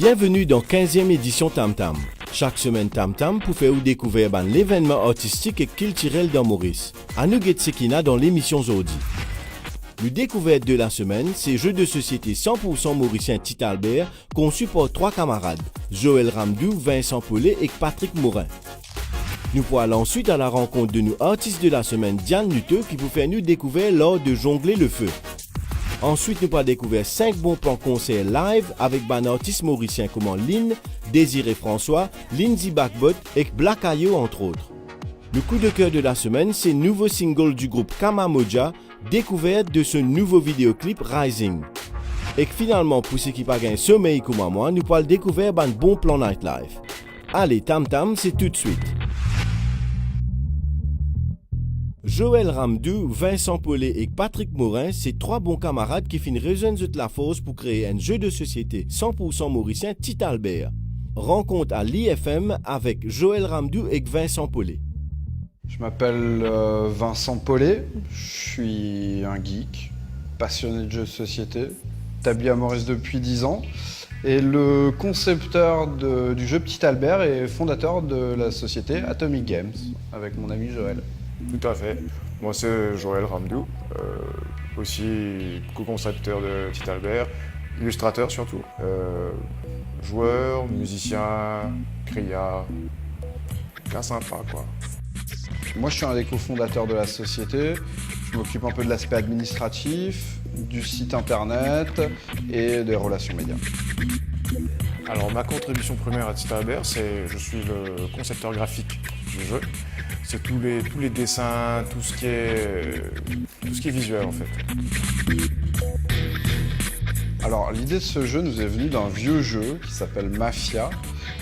Bienvenue dans 15e édition Tam Tam. Chaque semaine Tam Tam pour faire découvrir l'événement artistique et culturel dans Maurice. À nous Sekina dans l'émission Zodi. Le découverte de la semaine, c'est jeu de société 100% mauricien Tite Albert, conçu par trois camarades, Joël Ramdou, Vincent Paulet et Patrick Morin. Nous pourrons ensuite à la rencontre de nos artistes de la semaine, Diane Nuteux, qui vous fait nous découvrir lors de Jongler le Feu. Ensuite, nous pourrons découvrir 5 bons plans concerts live avec des artistes mauriciens comme Lynn, Désiré François, Lindsay Backbot et Black Ayo entre autres. Le coup de cœur de la semaine, c'est le nouveau single du groupe Kamamoja, découverte de ce nouveau vidéoclip Rising. Et finalement, pour ceux qui n'ont pas gagné sommeil comme moi, nous pourrons découvrir un bon plan nightlife. Allez, Tam Tam, c'est tout de suite. Joël Ramdou, Vincent Paulet et Patrick Morin, c'est trois bons camarades qui finissent raisonner de la force pour créer un jeu de société 100% mauricien Tite Albert. Rencontre à l'IFM avec Joël Ramdou et Vincent Paulet. Je m'appelle Vincent Paulet, je suis un geek, passionné de jeux de société, établi à Maurice depuis 10 ans et le concepteur du jeu Petit Albert et fondateur de la société Atomic Games avec mon ami Joël. Tout à fait. Moi, c'est Joël Ramdou, aussi co-concepteur de Petit Albert, illustrateur surtout. Joueur, musicien, criard, cas sympa quoi. Moi, je suis un des cofondateurs de la société. Je m'occupe un peu de l'aspect administratif, du site internet et des relations médias. Alors, ma contribution première à Petit Albert, c'est je suis le concepteur graphique du jeu. C'est tous les dessins, tout ce qui est visuel en fait. Alors l'idée de ce jeu nous est venue d'un vieux jeu qui s'appelle Mafia,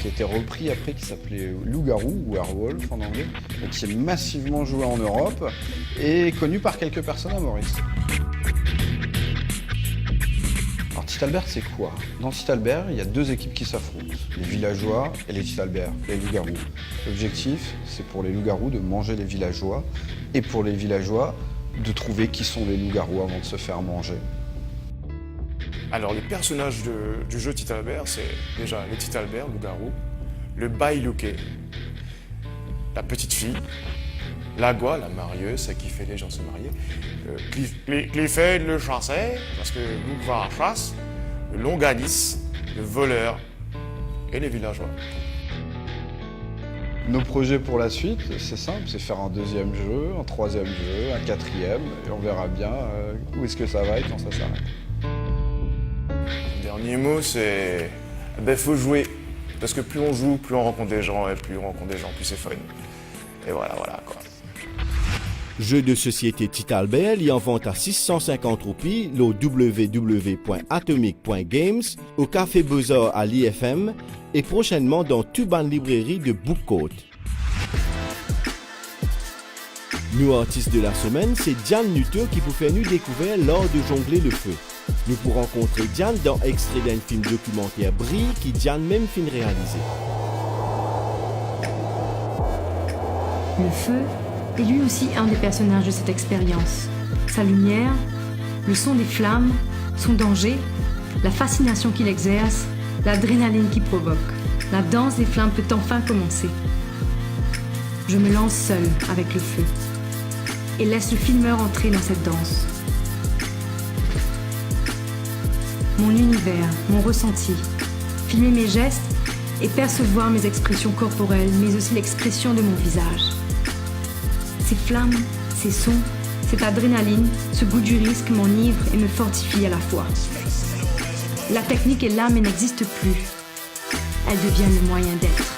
qui a été repris après, qui s'appelait Loup-garou ou Werewolf en anglais, et qui est massivement joué en Europe et connu par quelques personnes à Maurice. Alors Tite Albert, c'est quoi? Dans Tite Albert, il y a deux équipes qui s'affrontent, les villageois et les Tite Albert, les loups-garous. L'objectif, c'est pour les loups-garous de manger les villageois et pour les villageois de trouver qui sont les loups-garous avant de se faire manger. Alors les personnages du jeu Tite Albert, c'est déjà les Tite Albert, loup-garou, le bailouquet, la petite fille, l'agua, la marieuse, celle qui fait les gens se marier, Clifford le chasseur, parce que nous va à la chasse, le longanis, le voleur et les villageois. Nos projets pour la suite, c'est simple, c'est faire un deuxième jeu, un troisième jeu, un quatrième, et on verra bien où est-ce que ça va et quand ça s'arrête. Le dernier mot, c'est faut jouer. Parce que plus on joue, plus on rencontre des gens, et plus on rencontre des gens, plus c'est fun. Et voilà quoi. Jeu de société Tite Albert, il en vente à 650 roupies, au www.atomic.games, au Café Beaux-Arts à l'IFM et prochainement dans toute bonne librairie de Bookcourt. Nos artistes de la semaine, c'est Diane Nuteux qui vous fait nous découvrir lors de Jongler le Feu. Nous pourrons rencontrer Diane dans extrait d'un film documentaire Brie qui Diane même fin réaliser. Le feu est lui aussi un des personnages de cette expérience. Sa lumière, le son des flammes, son danger, la fascination qu'il exerce, l'adrénaline qu'il provoque. La danse des flammes peut enfin commencer. Je me lance seule avec le feu et laisse le filmeur entrer dans cette danse. Mon univers, mon ressenti, filmer mes gestes et percevoir mes expressions corporelles, mais aussi l'expression de mon visage. Ces flammes, ces sons, cette adrénaline, ce goût du risque m'enivre et me fortifie à la fois. La technique est là mais n'existe plus. Elle devient le moyen d'être.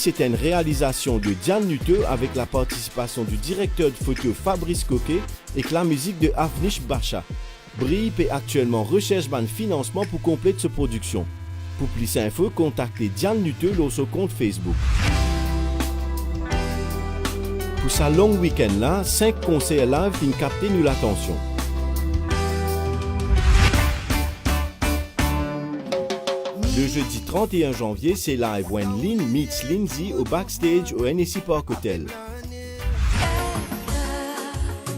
c'est une réalisation de Diane Nuteux avec la participation du directeur de photo Fabrice Coquet et la musique de Avnish Bacha. Brip est actuellement recherche ban financement pour compléter cette production. Pour plus d'infos, contactez Diane Nuteux sur son compte Facebook. Pour sa long week-end là, 5 concerts live viennent capter nous l'attention. Le jeudi 31 janvier, c'est live When Lynn meets Lindsay au backstage au NSC Park Hotel.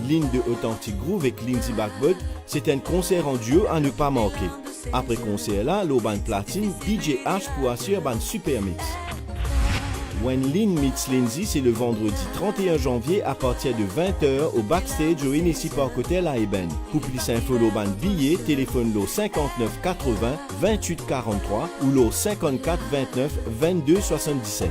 Lynn de Authentic Groove avec Lindsay Backbud, c'est un concert en duo à ne pas manquer. Après concert là, l'Urban Platine, DJ H pour assurer un super mix. When Lynn meets Lindsay, c'est le vendredi 31 janvier à partir de 20h au backstage au NSC Park Hotel à Eben. Pour plus d'infos, l'Urban billet, téléphone l'eau 59 80 28 43 ou l'eau 54 29 22 77.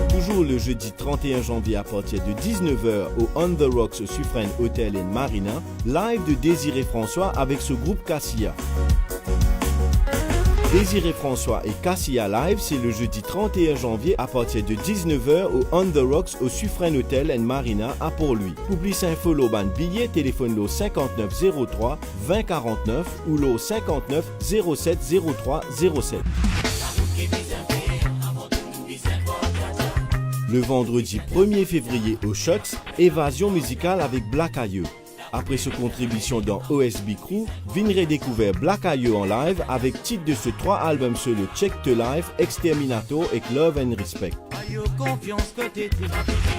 Toujours le jeudi 31 janvier à partir de 19h au On The Rocks au Suffren Hotel & Marina, live de Désiré François avec ce groupe Cassia. Désiré François et Cassia Live, c'est le jeudi 31 janvier à partir de 19h au On The Rocks au Suffren Hotel & Marina à Port-Louis. Pour plus d'infos, l'Urban billet, téléphone l'eau 59 03 20 49 ou l'eau 59 07 03 07. Le vendredi 1er février au Shots, évasion musicale avec Black Ayo. Après sa contribution dans OSB Crew, viendrez découvrir Black Ayo en live avec titre de ce 3 albums sur le Check to Life, Exterminator et Love and Respect.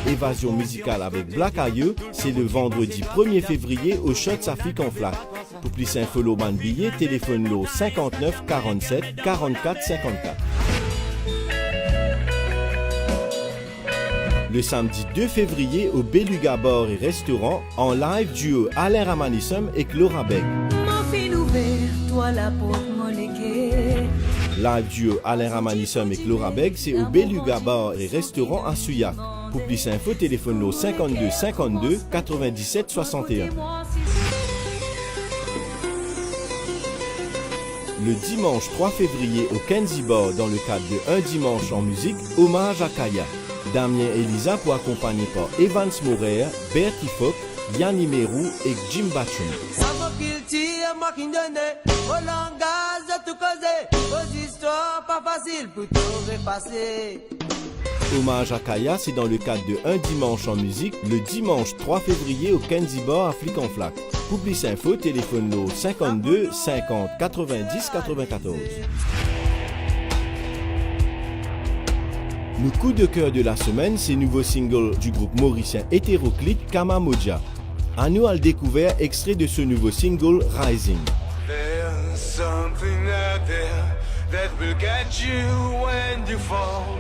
Évasion musicale avec Black Ayo, c'est le vendredi 1er février au Shots Afrique en Flac. Pour plus d'infos, l'Urban billet, téléphone l'eau 59 47 44 54. Le samedi 2 février au Beluga Bar et Restaurant, en live duo Alain Ramanissom et Laura Beg. Live duo Alain Ramanissom et Laura Beg, c'est au Beluga Bar et Restaurant à Souillac. Pour plus d'infos, téléphone au 52 52 97 61. Le dimanche 3 février au Kenzie Bar dans le cadre de Un dimanche en musique, hommage à Kaya. Damien et Lisa pour accompagner par Evans Morer, Bertie Fock, Yanni Merou et Jim Batchum. Hommage à Kaya, c'est dans le cadre de Un dimanche en musique, le dimanche 3 février au Kenzie Bar à Flic en Flac. Pour plus d'infos, téléphone au 52 50 90 94. Le coup de cœur de la semaine, c'est le nouveau single du groupe mauricien hétéroclite Kama Moja. À nous à le découvert extrait de ce nouveau single Rising. There's something out there that will catch you when you fall,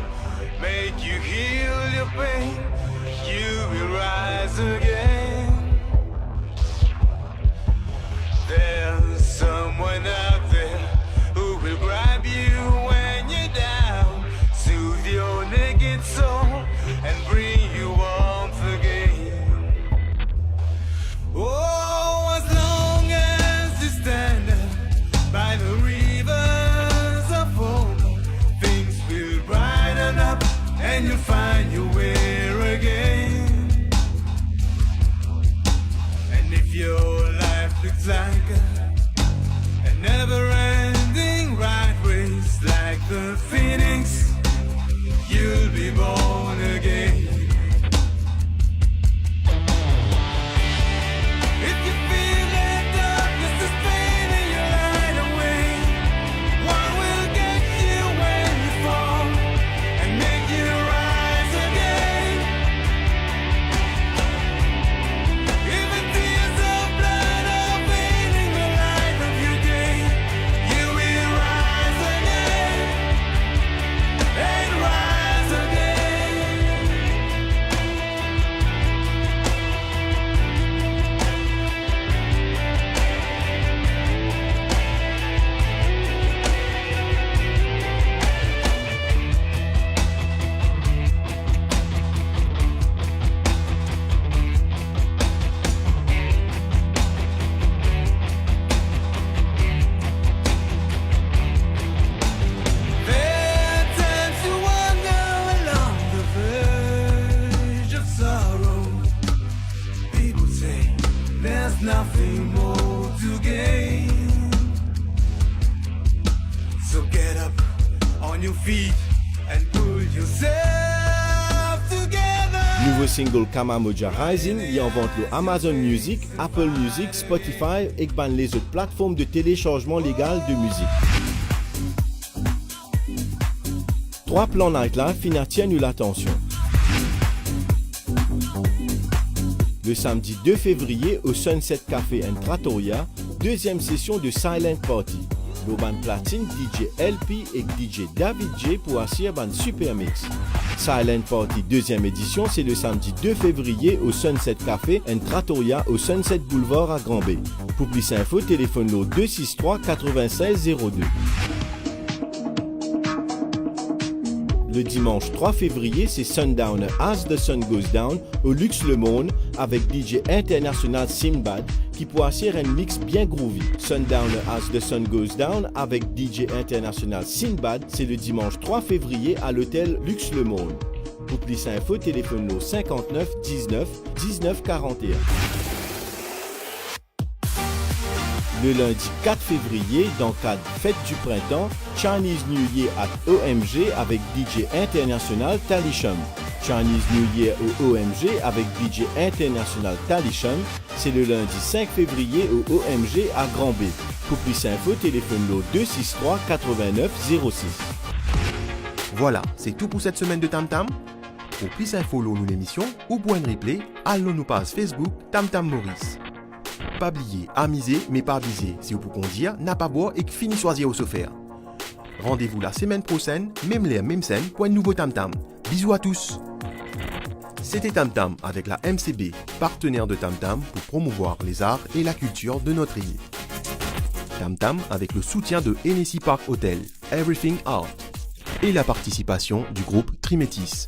make you heal your pain, you will rise again. There's someone out there who will grab you when you're down, soothe your naked soul and bring you warmth again. Oh, as long as you stand by the rivers of hope, things will brighten up and you'll find your way again. And if your life looks like a never-ending rat race, like the phoenix, you'll be born again. If you feel that darkness is fading your light away, what will get you when you fall and make you rise again? Even tears of blood are fading the light of your day, you will rise again. and pull yourself together. Nouveau single Kamamoja Rising y en vente le Amazon Music, Apple Music, Spotify et ban les autres plateformes de téléchargement légal de musique. 3 plans nightlife fin attiennent l'attention. Le samedi 2 février au Sunset Café and Trattoria, deuxième session de Silent Party. L'Urban Platine, DJ LP et DJ David J pour assurer un super mix. Silent Party deuxième édition, c'est le samedi 2 février au Sunset Café and Trattoria au Sunset Boulevard à Granby. Pour plus d'infos, téléphone au 263 96 02. Le dimanche 3 février, c'est Sundowner As the Sun Goes Down au Luxe Le Monde avec DJ international Sinbad qui pourra assurer un mix bien groovy. Sundowner As the Sun Goes Down avec DJ international Sinbad, c'est le dimanche 3 février à l'hôtel Luxe Le Monde. Pour plus d'infos, téléphone au 59 19 19 41. Le lundi 4 février, dans le cadre Fête du Printemps, Chinese New Year at OMG avec DJ international Talisham. Chinese New Year au OMG avec DJ international Talisham, c'est le lundi 5 février au OMG à Granby. Pour plus d'infos, téléphone le 263 89 06. Voilà, c'est tout pour cette semaine de Tam Tam. Pour plus d'infos, nous l'émission ou pour un replay, allons nous page Facebook Tam Tam Maurice. Pas oublier, amuser, mais pas abuser. Si vous pouvez dire, n'a pas boire et que fini choisir au sofaire. Rendez-vous la semaine prochaine, même l'air, même scène, pour un nouveau Tam Tam. Bisous à tous. C'était Tam Tam avec la MCB, partenaire de Tam Tam pour promouvoir les arts et la culture de notre île. Tam Tam avec le soutien de Hennessy Park Hotel, Everything Art, et la participation du groupe Trimétis.